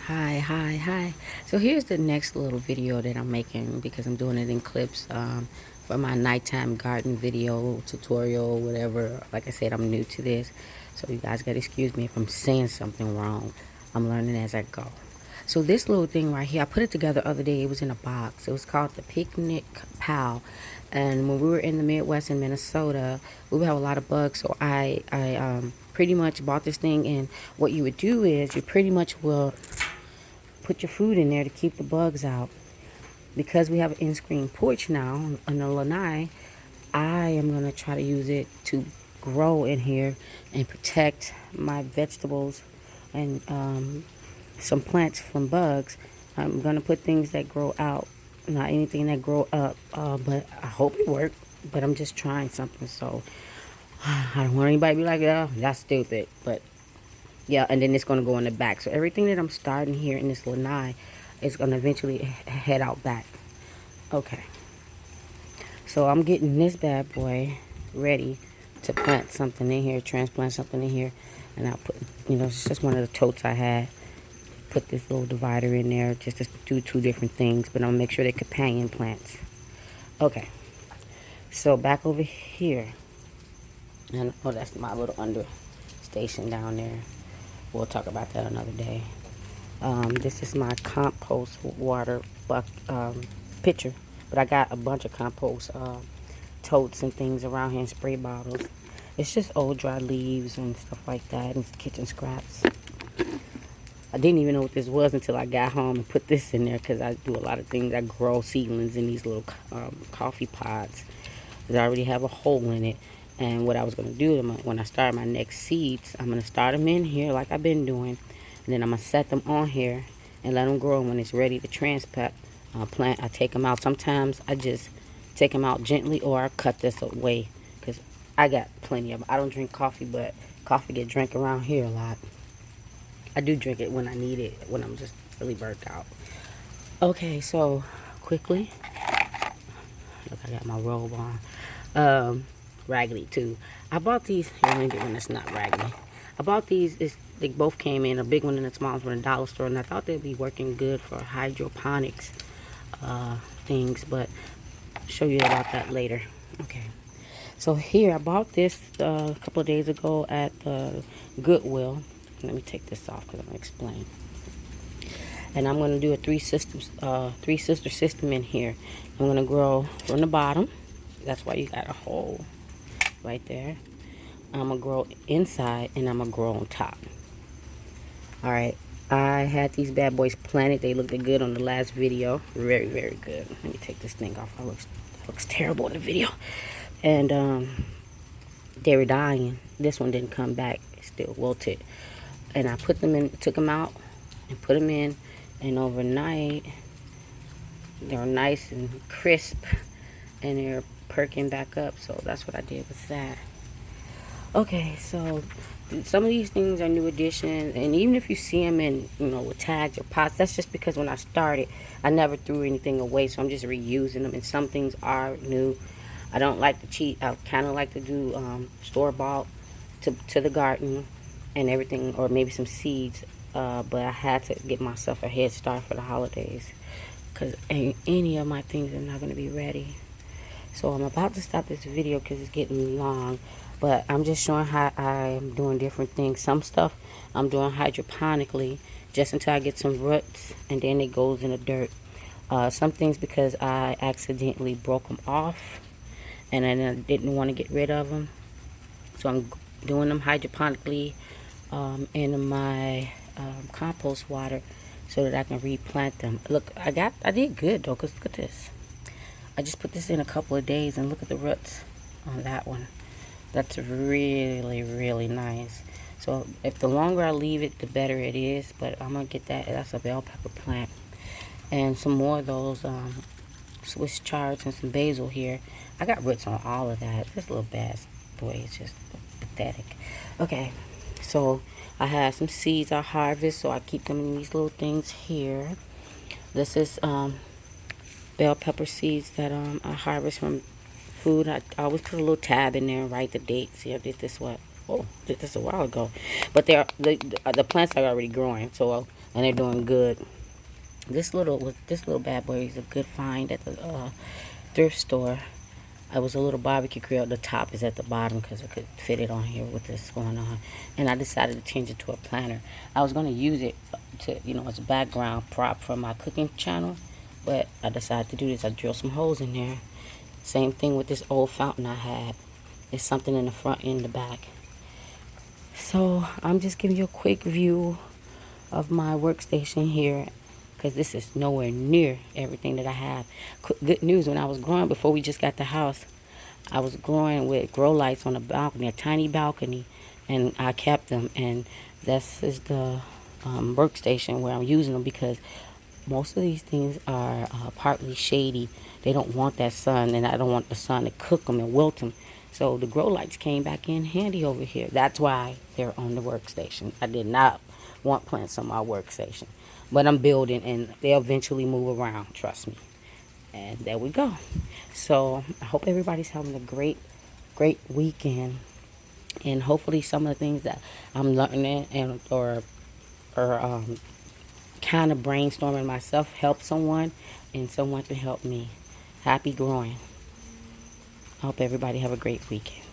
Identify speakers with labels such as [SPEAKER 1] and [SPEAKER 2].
[SPEAKER 1] Hi. So here's the next little video that I'm making because I'm doing it in clips for my nighttime garden video tutorial, whatever. Like I said, I'm new to this, so you guys gotta excuse me if I'm saying something wrong. I'm learning as I go. So this little thing right here, I put it together the other day. It was in a box. It was called the Picnic Pal. And when we were in the Midwest in Minnesota, we would have a lot of bugs. So I pretty much bought this thing. And what you would do is you pretty much will put your food in there to keep the bugs out. Because we have an in-screen porch now on the lanai, I am going to try to use it to grow in here and protect my vegetables and some plants from bugs. I'm going to put things that grow out, not anything that grow up, but I hope it works. But I'm just trying something, so I don't want anybody to be like, oh, that's stupid. But yeah, and then it's going to go in the back. So everything that I'm starting here in this lanai is going to eventually head out back. Okay. So I'm getting this bad boy ready to plant something in here, transplant something in here. And I'll put, it's just one of the totes I had. Put this little divider in there just to do two different things. But I'll make sure they're companion plants. Okay. So back over here. And oh, that's my little under station down there. We'll talk about that another day. This is my compost water pitcher. But I got a bunch of compost totes and things around here and spray bottles. It's just old dry leaves and stuff like that and kitchen scraps. I didn't even know what this was until I got home and put this in there because I do a lot of things. I grow seedlings in these little coffee pots that already have a hole in it. And what I was going to do when I start my next seeds, I'm going to start them in here like I've been doing. And then I'm going to set them on here and let them grow. When it's ready to transplant, I take them out. Sometimes I just take them out gently, or I cut this away because I got plenty of them. I don't drink coffee, but coffee get drank around here a lot. I do drink it when I need it, when I'm just really burnt out. Okay, so quickly. Look, I got my robe on. Raggedy too. I bought these. Let me get one that's not raggedy. I bought these. They both came in, a big one and a small one, from the dollar store, and I thought they'd be working good for hydroponics things, but I'll show you about that later. Okay. So here, I bought this a couple of days ago at Goodwill. Let me take this off because I'm gonna explain. And I'm gonna do a three sister system in here. I'm gonna grow from the bottom. That's why you got a hole right there. I'm gonna grow inside and I'm gonna grow on top. All right, I had these bad boys planted. They looked good on the last video. Very, very good. Let me take this thing off. It looks terrible in the video. And they were dying. This one didn't come back. It's still wilted. And I put them in, took them out and put them in. And overnight, they were nice and crisp. And they're perking back up. So that's what I did with that. Okay, so some of these things are new additions, and even if you see them in, with tags or pots, that's just because when I started, I never threw anything away, so I'm just reusing them, and some things are new. I don't like to cheat. I kind of like to do store-bought to the garden and everything, or maybe some seeds, but I had to get myself a head start for the holidays, because any of my things are not going to be ready. So I'm about to stop this video because it's getting long. But I'm just showing how I'm doing different things. Some stuff I'm doing hydroponically just until I get some roots, and then it goes in the dirt. Some things because I accidentally broke them off, and then I didn't want to get rid of them. So I'm doing them hydroponically in my compost water so that I can replant them. Look, I did good though, because look at this. I just put this in a couple of days, and look at the roots on that one. That's really, really nice. So if the longer I leave it, the better it is. But I'm going to get that. That's a bell pepper plant. And some more of those Swiss chards and some basil here. I got roots on all of that. This little bad boy is just pathetic. Okay, so I have some seeds I harvest. So I keep them in these little things here. This is bell pepper seeds that I harvest from food. I always put a little tab in there and write the date. See, I did this Oh, did this a while ago. But the plants are already growing, so and they're doing good. This little bad boy is a good find at the thrift store. I was a little barbecue grill. The top is at the bottom because I could fit it on here with this going on. And I decided to change it to a planter. I was going to use it to, as a background prop for my cooking channel. But I decided to do this. I drilled some holes in there. Same thing with this old fountain I had. There's something in the front and the back. So I'm just giving you a quick view of my workstation here, because this is nowhere near everything that I have. Good news, when I was growing, before we just got the house, I was growing with grow lights on a balcony, a tiny balcony, and I kept them. And this is the workstation where I'm using them, because most of these things are partly shady. They don't want that sun, and I don't want the sun to cook them and wilt them. So the grow lights came back in handy over here. That's why they're on the workstation. I did not want plants on my workstation. But I'm building, and they'll eventually move around, trust me. And there we go. So I hope everybody's having a great weekend. And hopefully some of the things that I'm learning or kind of brainstorming myself help someone, and someone can help me. Happy growing. I hope everybody have a great weekend.